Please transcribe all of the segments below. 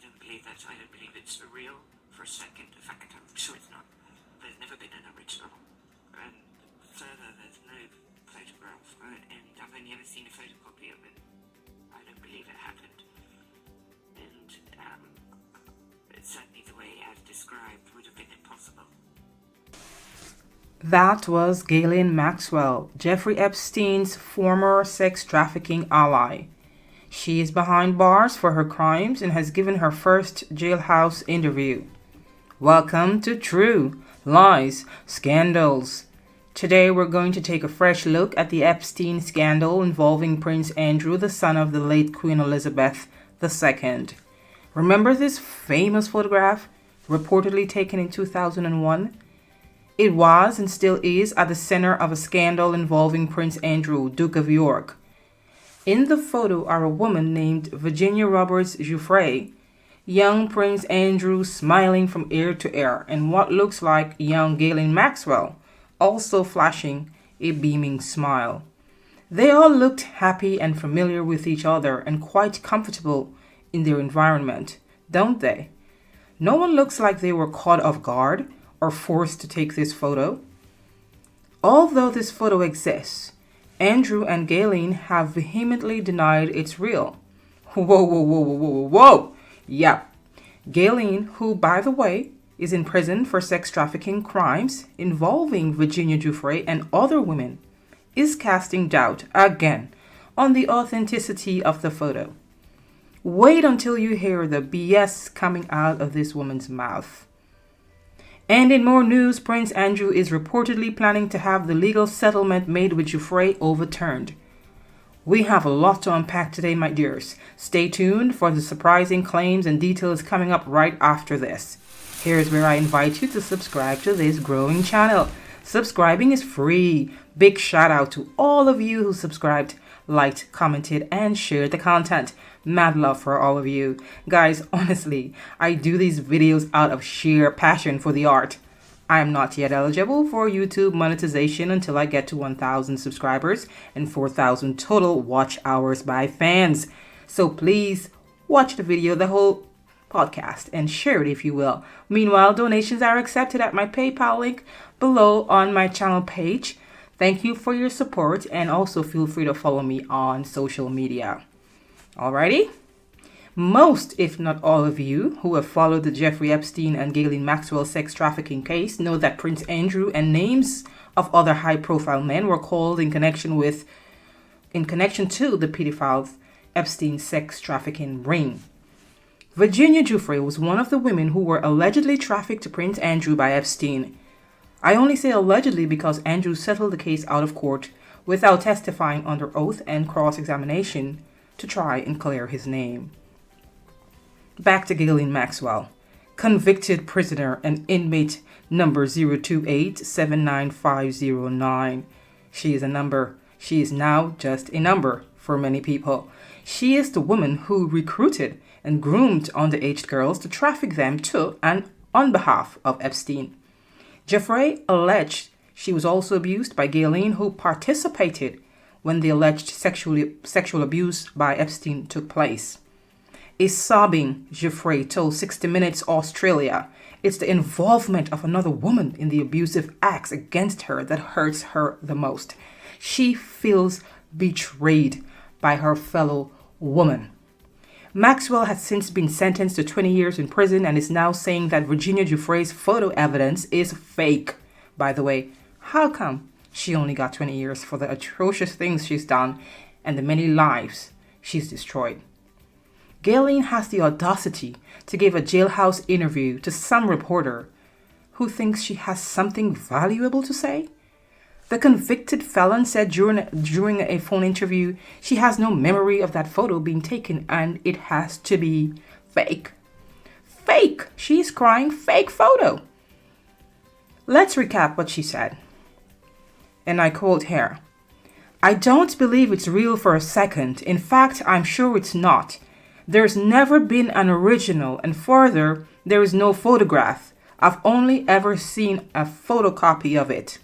don't believe that. I don't believe it's real for a second. In fact, I'm sure it's not. There's never been an original. And further, there's no photograph. And I've only ever seen a photocopy of it. I don't believe it happened. And certainly the way as described would have been impossible. That was Ghislaine Maxwell, Jeffrey Epstein's former sex trafficking ally. She is behind bars for her crimes and has given her first Jailhouse interview. Welcome to True Lies Scandals. Today we're going to take a fresh look at the Epstein scandal involving Prince Andrew, the son of the late Queen Elizabeth II. Remember this famous photograph reportedly taken in 2001? It was and still is at the center of a scandal involving Prince Andrew, Duke of York. In the photo are a woman named Virginia Giuffre, young Prince Andrew smiling from ear to ear, and what looks like young Ghislaine Maxwell, also flashing a beaming smile. They all looked happy and familiar with each other and quite comfortable in their environment, don't they? No one looks like they were caught off guard or forced to take this photo. Although this photo exists, Andrew and Ghislaine have vehemently denied it's real. Whoa. Yep. Ghislaine, who, by the way, is in prison for sex trafficking crimes involving Virginia Giuffre and other women, is casting doubt again on the authenticity of the photo. Wait until you hear the BS coming out of this woman's mouth. And in more news, Prince Andrew is reportedly planning to have the legal settlement made with Giuffre overturned. We have a lot to unpack today, my dears. Stay tuned for the surprising claims and details coming up right after this. Here's where I invite you to subscribe to this growing channel. Subscribing is free. Big shout out to all of you who subscribed, liked, commented, and shared the content. Mad love for all of you. Guys, honestly, I do these videos out of sheer passion for the art. I am not yet eligible for YouTube monetization until I get to 1,000 subscribers and 4,000 total watch hours by fans. So please watch the video, the whole podcast, and share it if you will. Meanwhile, donations are accepted at my PayPal link below on my channel page. Thank you for your support, and also feel free to follow me on social media. Alrighty? Most, if not all of you who have followed the Jeffrey Epstein and Ghislaine Maxwell sex trafficking case know that Prince Andrew and names of other high-profile men were called in connection to the pedophile Epstein sex trafficking ring. Virginia Giuffre was one of the women who were allegedly trafficked to Prince Andrew by Epstein. I only say allegedly because Andrew settled the case out of court without testifying under oath and cross-examination to try and clear his name. Back to Ghislaine Maxwell, convicted prisoner and inmate number 028-79509. She is a number. She is now just a number for many people. She is the woman who recruited and groomed underage girls to traffic them to and on behalf of Epstein. Giuffre alleged she was also abused by Ghislaine, who participated when the alleged sexual abuse by Epstein took place. A sobbing Giuffre told 60 Minutes Australia, "It's the involvement of another woman in the abusive acts against her that hurts her the most. She feels betrayed by her fellow woman." Maxwell has since been sentenced to 20 years in prison and is now saying that Virginia Giuffre's photo evidence is fake. By the way, how come she only got 20 years for the atrocious things she's done and the many lives she's destroyed? Ghislaine has the audacity to give a jailhouse interview to some reporter who thinks she has something valuable to say. The convicted felon said during a phone interview she has no memory of that photo being taken and it has to be fake. Fake! She's crying fake photo. Let's recap what she said. And I quote here, "I don't believe it's real for a second. In fact, I'm sure it's not. There's never been an original, and further, there is no photograph. I've only ever seen a photocopy of it."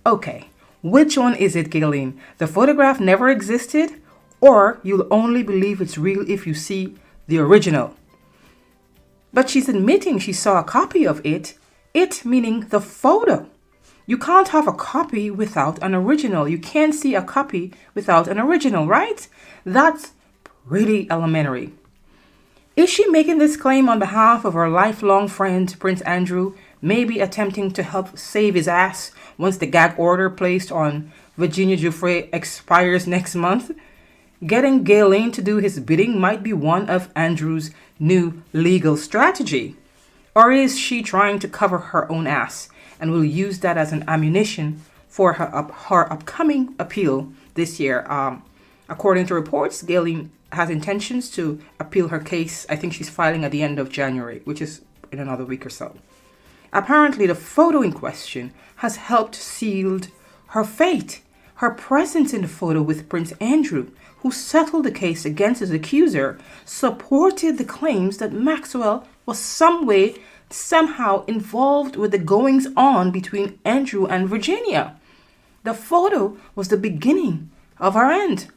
Okay, which one is it, Ghislaine? The photograph never existed? Or you'll only believe it's real if you see the original. But she's admitting she saw a copy of it, it meaning the photo. You can't have a copy without an original. You can't see a copy without an original, right? That's pretty elementary. Is she making this claim on behalf of her lifelong friend, Prince Andrew, maybe attempting to help save his ass once the gag order placed on Virginia Giuffre expires next month? Getting Ghislaine to do his bidding might be one of Andrew's new legal strategy. Or is she trying to cover her own ass and will use that as an ammunition for her upcoming appeal this year? According to reports, Ghislaine has intentions to appeal her case. I think she's filing at the end of January, which is in another week or so. Apparently, the photo in question has helped seal her fate. Her presence in the photo with Prince Andrew, who settled the case against his accuser, supported the claims that Maxwell was somehow involved with the goings-on between Andrew and Virginia. The photo was the beginning of her end.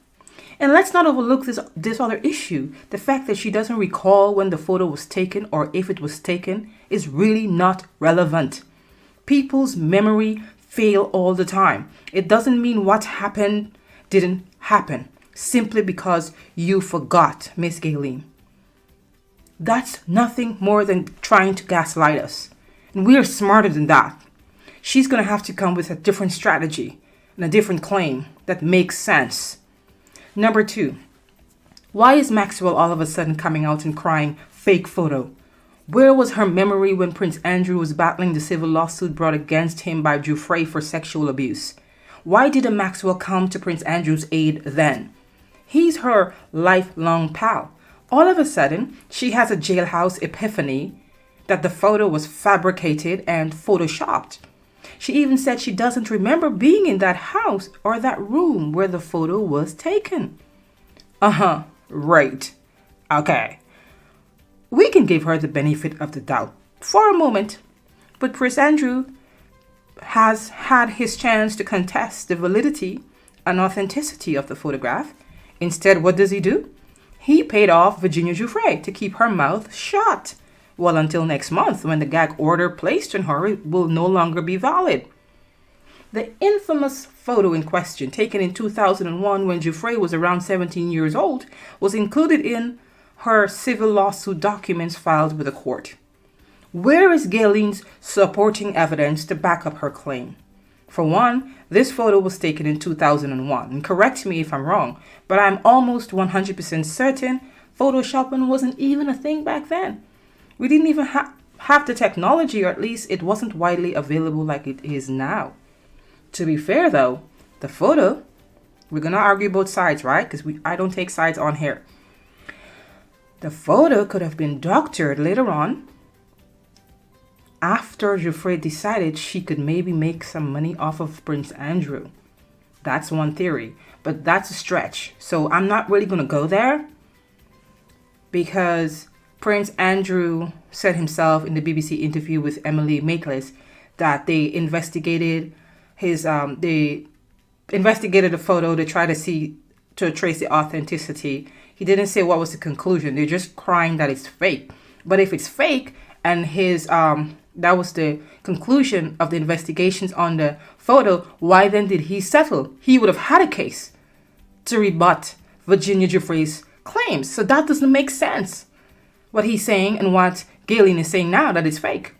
And let's not overlook this other issue. The fact that she doesn't recall when the photo was taken or if it was taken is really not relevant. People's memory fail all the time. It doesn't mean what happened didn't happen simply because you forgot, Miss Ghislaine. That's nothing more than trying to gaslight us. And we are smarter than that. She's going to have to come with a different strategy and a different claim that makes sense. Number 2, why is Maxwell all of a sudden coming out and crying fake photo? Where was her memory when Prince Andrew was battling the civil lawsuit brought against him by Giuffre for sexual abuse? Why didn't Maxwell come to Prince Andrew's aid then? He's her lifelong pal. All of a sudden, she has a Jailhouse epiphany that the photo was fabricated and photoshopped. She even said she doesn't remember being in that house or that room where the photo was taken. Right. Okay. We can give her the benefit of the doubt for a moment, but Prince Andrew has had his chance to contest the validity and authenticity of the photograph. Instead, what does he do? He paid off Virginia Giuffre to keep her mouth shut. Well, until next month, when the gag order placed on her will no longer be valid. The infamous photo in question, taken in 2001 when Giuffre was around 17 years old, was included in her civil lawsuit documents filed with the court. Where is Ghislaine's supporting evidence to back up her claim? For one, this photo was taken in 2001, and correct me if I'm wrong, but I'm almost 100% certain Photoshopping wasn't even a thing back then. We didn't even have the technology, or at least it wasn't widely available like it is now. To be fair though, the photo, we're going to argue both sides, right? Because I don't take sides on here. The photo could have been doctored later on after Giuffre decided she could maybe make some money off of Prince Andrew. That's one theory, but that's a stretch. So I'm not really going to go there because Prince Andrew said himself in the BBC interview with Emily Maitlis that they investigated the photo to try to trace the authenticity. He didn't say what was the conclusion. They're just crying that it's fake. But if it's fake and that was the conclusion of the investigations on the photo, why then did he settle? He would have had a case to rebut Virginia Giuffre's claims. So that doesn't make sense. What he's saying and what Ghislaine is saying now, that it's fake.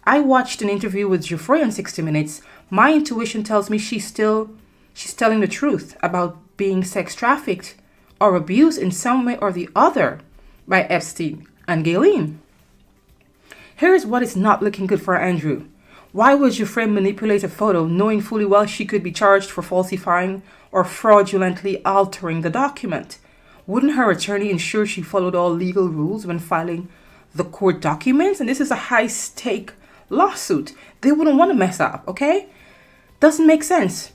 I watched an interview with Giuffre on 60 Minutes. My intuition tells me she's telling the truth about being sex trafficked or abused in some way or the other by Epstein and Ghislaine. Here's what is not looking good for Andrew. Why would Giuffre manipulate a photo knowing fully well she could be charged for falsifying or fraudulently altering the document? Wouldn't her attorney ensure she followed all legal rules when filing the court documents? And this is a high-stake lawsuit. They wouldn't want to mess up, okay? Doesn't make sense.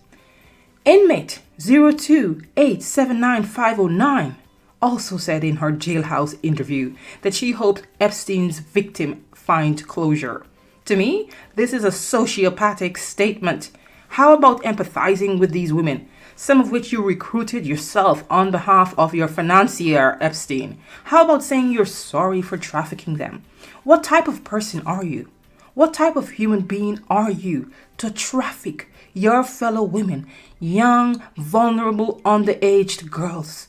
Inmate 028790509 also said in her Jailhouse interview that she hoped Epstein's victim find closure. To me, this is a sociopathic statement. How about empathizing with these women? some of which you recruited yourself on behalf of your financier, Epstein. How about saying you're sorry for trafficking them? What type of person are you? What type of human being are you to traffic your fellow women, young, vulnerable, underaged girls?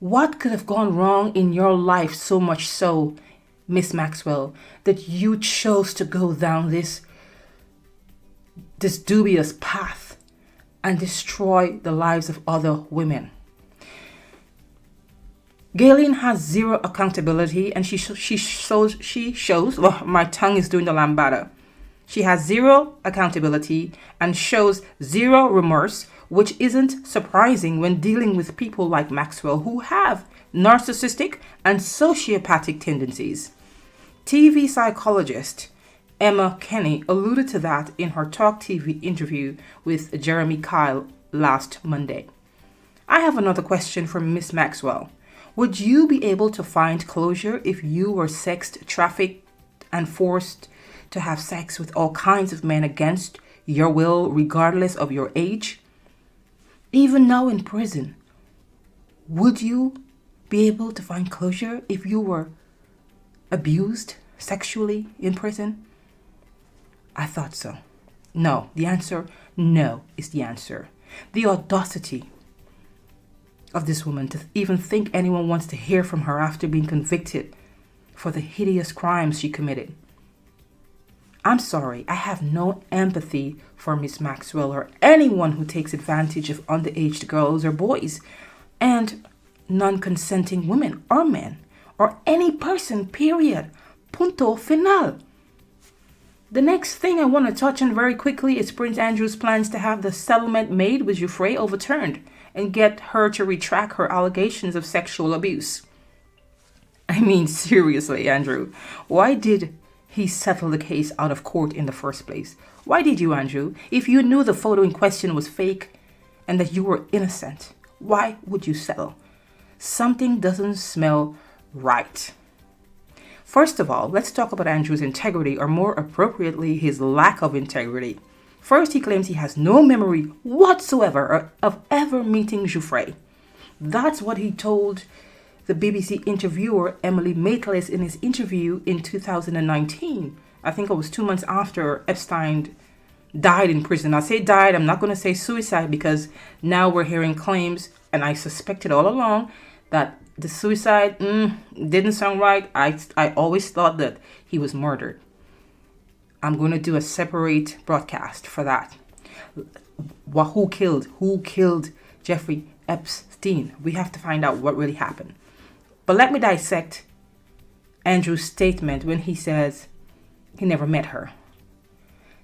What could have gone wrong in your life so much so, Miss Maxwell, that you chose to go down this dubious path and destroy the lives of other women? Ghislaine has zero accountability, and she shows, well, my tongue is doing the lambada. She has zero accountability and shows zero remorse, which isn't surprising when dealing with people like Maxwell who have narcissistic and sociopathic tendencies. TV psychologist Emma Kenny alluded to that in her Talk TV interview with Jeremy Kyle last Monday. I have another question for Miss Maxwell. Would you be able to find closure if you were sex trafficked and forced to have sex with all kinds of men against your will, regardless of your age? Even now in prison, would you be able to find closure if you were abused sexually in prison? I thought so. No, the answer, no, is the answer. The audacity of this woman to even think anyone wants to hear from her after being convicted for the hideous crimes she committed. I'm sorry, I have no empathy for Miss Maxwell or anyone who takes advantage of underage girls or boys and non-consenting women or men or any person, period. Punto final. The next thing I want to touch on very quickly is Prince Andrew's plans to have the settlement made with Giuffre overturned and get her to retract her allegations of sexual abuse. I mean, seriously, Andrew, why did he settle the case out of court in the first place? Why did you, Andrew? If you knew the photo in question was fake and that you were innocent, why would you settle? Something doesn't smell right. First of all, let's talk about Andrew's integrity, or more appropriately, his lack of integrity. First, he claims he has no memory whatsoever of ever meeting Giuffre. That's what he told the BBC interviewer Emily Maitlis in his interview in 2019. I think it was 2 months after Epstein died in prison. I say died, I'm not going to say suicide, because now we're hearing claims, and I suspected all along that the suicide didn't sound right. I always thought that he was murdered. I'm going to do a separate broadcast for that. Who killed Jeffrey Epstein? We have to find out what really happened. But let me dissect Andrew's statement when he says he never met her.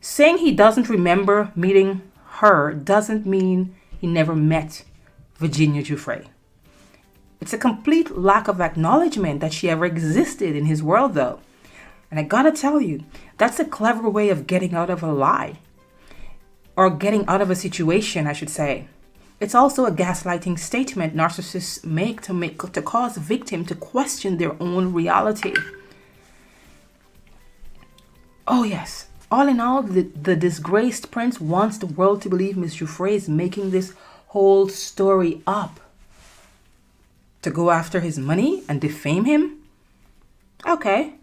Saying he doesn't remember meeting her doesn't mean he never met Virginia Giuffre. It's a complete lack of acknowledgement that she ever existed in his world, though. And I gotta tell you, that's a clever way of getting out of a lie. Or getting out of a situation, I should say. It's also a gaslighting statement narcissists make to cause a victim to question their own reality. Oh yes, all in all, the disgraced prince wants the world to believe Miss Giuffre is making this whole story up to go after his money and defame him? Okay,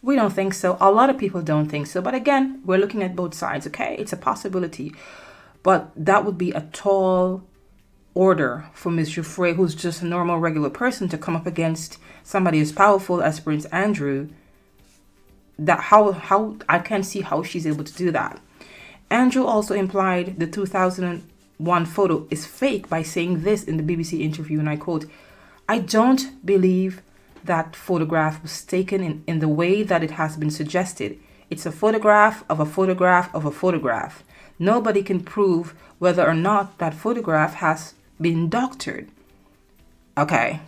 we don't think so. A lot of people don't think so. But again, we're looking at both sides, okay? It's a possibility. But that would be a tall order for Miss Giuffre, who's just a normal, regular person, to come up against somebody as powerful as Prince Andrew. That how I can't see how she's able to do that. Andrew also implied the 2001 photo is fake by saying this in the BBC interview, and I quote, "I don't believe that photograph was taken in the way that it has been suggested. It's a photograph of a photograph of a photograph. Nobody can prove whether or not that photograph has been doctored." Okay.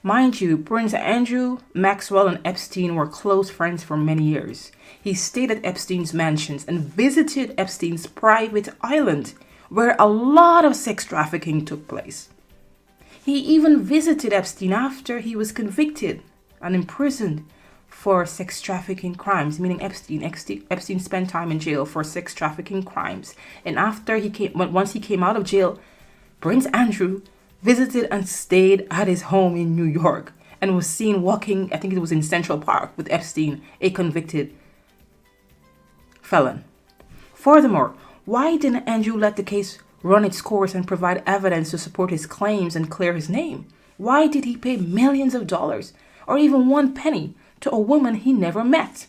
Mind you, Prince Andrew, Maxwell, and Epstein were close friends for many years. He stayed at Epstein's mansions and visited Epstein's private island, where a lot of sex trafficking took place. He even visited Epstein after he was convicted and imprisoned for sex trafficking crimes, meaning Epstein. Epstein spent time in jail for sex trafficking crimes. And once he came out of jail, Prince Andrew visited and stayed at his home in New York and was seen walking, I think it was in Central Park, with Epstein, a convicted felon. Furthermore, why didn't Andrew let the case run its course and provide evidence to support his claims and clear his name? Why did he pay millions of dollars, or even 1 penny, to a woman he never met?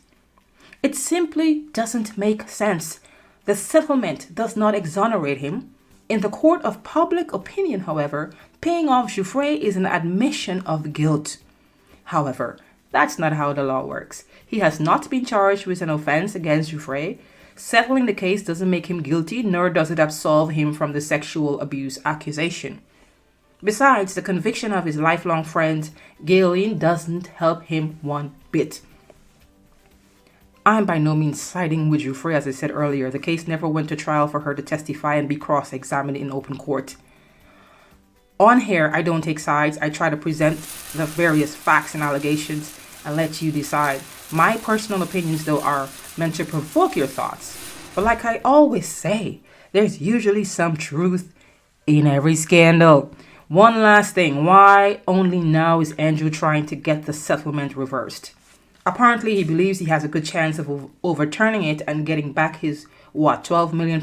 It simply doesn't make sense. The settlement does not exonerate him. In the court of public opinion, however, paying off Giuffre is an admission of guilt. However, that's not how the law works. He has not been charged with an offense against Giuffre. Settling the case doesn't make him guilty, nor does it absolve him from the sexual abuse accusation. Besides, the conviction of his lifelong friend, Ghislaine, doesn't help him one bit. I'm by no means siding with Giuffre, as I said earlier. The case never went to trial for her to testify and be cross-examined in open court. On here, I don't take sides. I try to present the various facts and allegations and let you decide. My personal opinions, though, are meant to provoke your thoughts. But like I always say, there's usually some truth in every scandal. One last thing. Why only now is Andrew trying to get the settlement reversed? Apparently, he believes he has a good chance of overturning it and getting back his, £12 million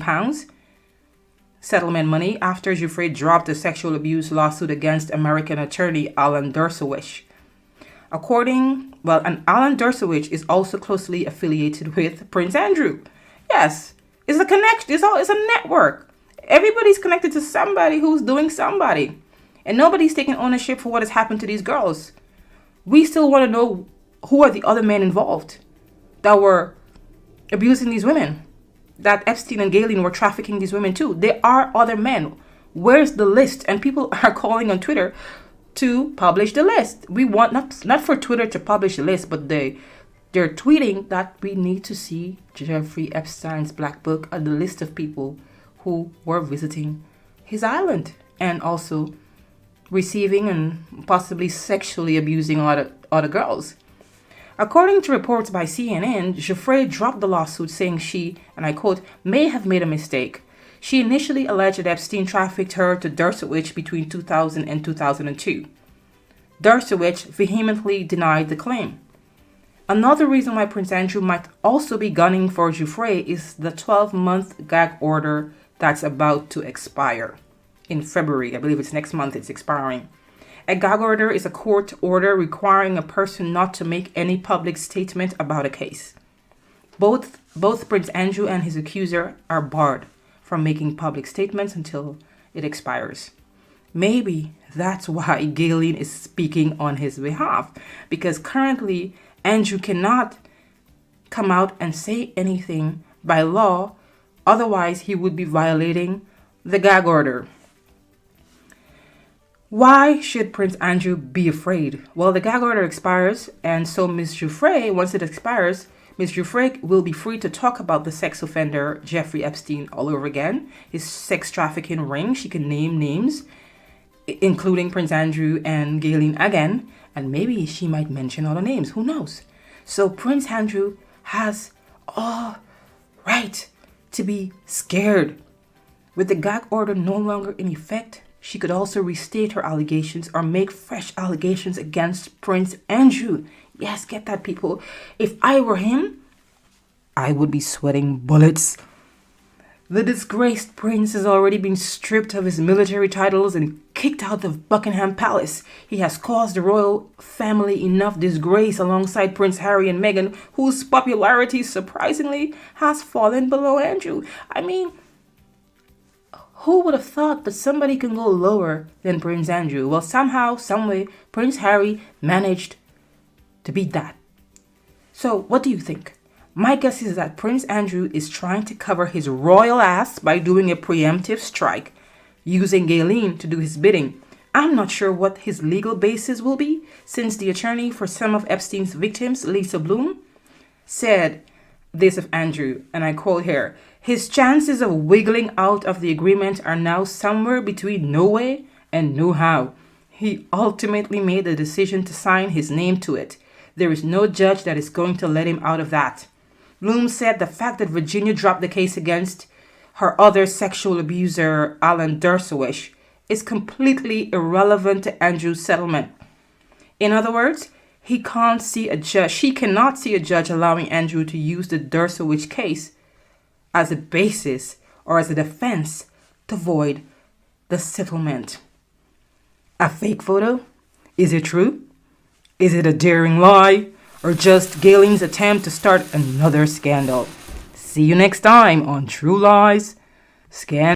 settlement money after Giuffre dropped a sexual abuse lawsuit against American attorney Alan Dershowitz. And Alan Dershowitz is also closely affiliated with Prince Andrew. Yes, it's a connection. It's a network. Everybody's connected to somebody who's doing somebody. And nobody's taking ownership for what has happened to these girls. We still want to know who are the other men involved that were abusing these women, that Epstein and Ghislaine were trafficking these women too. There are other men. Where's the list? And people are calling on Twitter to publish the list. We want not for Twitter to publish the list, but they're tweeting that we need to see Jeffrey Epstein's black book and the list of people who were visiting his island and also receiving and possibly sexually abusing other girls. According to reports by CNN, Giuffre dropped the lawsuit saying she, and I quote, may have made a mistake. She initially alleged that Epstein trafficked her to Dershowitz between 2000 and 2002. Dershowitz vehemently denied the claim. Another reason why Prince Andrew might also be gunning for Giuffre is the 12-month gag order that's about to expire. In February, I believe it's next month, it's expiring. A gag order is a court order requiring a person not to make any public statement about a case. Both Prince Andrew and his accuser are barred from making public statements until it expires. Maybe that's why Ghislaine is speaking on his behalf, because currently Andrew cannot come out and say anything by law, otherwise he would be violating the gag order. Why should Prince Andrew be afraid? Well, the gag order expires, and so Ms. Giuffre, once it expires, Ms. Giuffre will be free to talk about the sex offender Jeffrey Epstein all over again, his sex trafficking ring. She can name names, including Prince Andrew and Ghislaine again, and maybe she might mention other names. Who knows? So Prince Andrew has all right to be scared. With the gag order no longer in effect, she could also restate her allegations or make fresh allegations against Prince Andrew. Yes, get that, people. If I were him, I would be sweating bullets. The disgraced prince has already been stripped of his military titles and kicked out of Buckingham Palace. He has caused the royal family enough disgrace alongside Prince Harry and Meghan, whose popularity surprisingly has fallen below Andrew. I mean, who would have thought that somebody can go lower than Prince Andrew? Well, somehow, someway, Prince Harry managed to beat that. So, what do you think? My guess is that Prince Andrew is trying to cover his royal ass by doing a preemptive strike, using Ghislaine to do his bidding. I'm not sure what his legal basis will be, since the attorney for some of Epstein's victims, Lisa Bloom, said this of Andrew, and I quote here, his chances of wiggling out of the agreement are now somewhere between no way and no how. He ultimately made the decision to sign his name to it. There is no judge that is going to let him out of that. Bloom said the fact that Virginia dropped the case against her other sexual abuser, Alan Dershowitz, is completely irrelevant to Andrew's settlement. In other words, she cannot see a judge allowing Andrew to use the Dershowitz case as a basis or as a defense to void the settlement. A fake photo? Is it true? Is it a daring lie? Or just Ghislaine's attempt to start another scandal? See you next time on True Lies, Scandal.